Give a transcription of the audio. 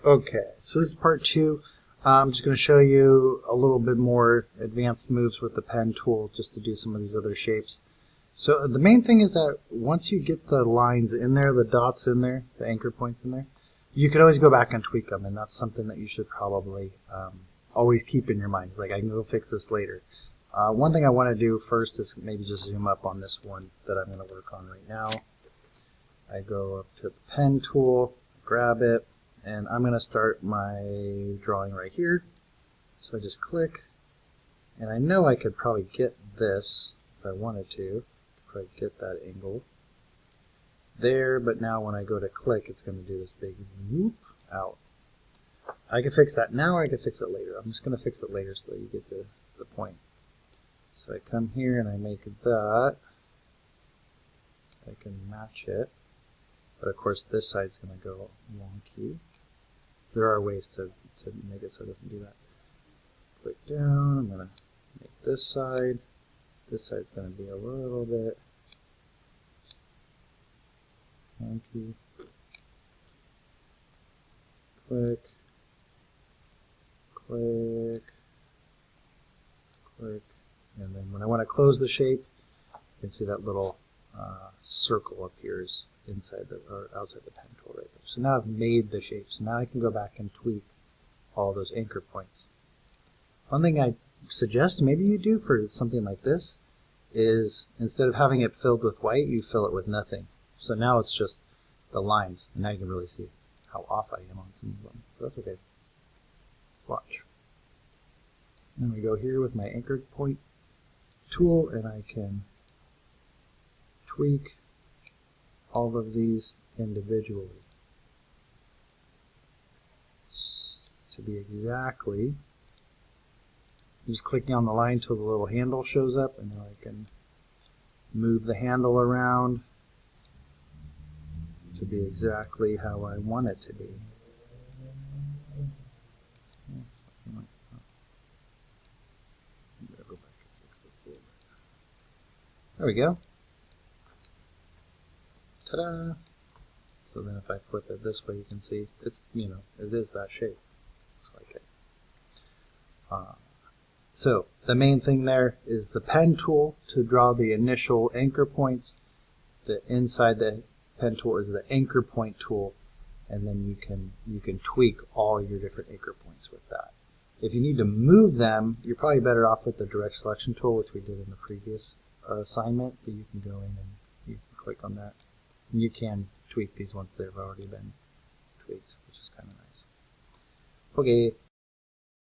Okay, so this is part 2. I'm just going to show you a little bit more advanced moves with the pen tool just to do some of these other shapes. So the main thing is that once you get the lines in there, the dots in there, the anchor points in there, you can always go back and tweak them, and that's something that you should probably always keep in your mind. It's like, I can go fix this later. One thing I want to do first is maybe just zoom up on this one that I'm going to work on right now. I go up to the pen tool, grab it, and I'm going to start my drawing right here. So I just click, and I know I could probably get this if I wanted to. Probably get that angle there, but now when I go to click, it's going to do this big whoop out. I can fix that now, or I can fix it later. I'm just going to fix it later so that you get to the point. So I come here and I make that. I can match it, but of course this side's going to go wonky. There are ways to make it so it doesn't do that. Click down, I'm going to make this side. This side's going to be a little bit wonky. Click, click, click, and then when I want to close the shape, you can see that little circle appears inside or outside the pen tool right there. So now I've made the shape. So now I can go back and tweak all those anchor points. One thing I suggest maybe you do for something like this is instead of having it filled with white, you fill it with nothing. So now it's just the lines. And now you can really see how off I am on some of them. But that's okay. Watch. And we go here with my anchor point tool, and I can tweak all of these individually to be exactly, just clicking on the line until the little handle shows up, and now I can move the handle around to be exactly how I want it to be. There we go. Ta-da! So then if I flip it this way, you can see it's, it is that shape. Looks like it. So the main thing there is the pen tool to draw the initial anchor points. The inside the pen tool is the anchor point tool, and then you can tweak all your different anchor points with that. If you need to move them, you're probably better off with the direct selection tool, which we did in the previous assignment, but you can go in and you can click on that. And you can tweak these once they've already been tweaked, which is kind of nice. Okay.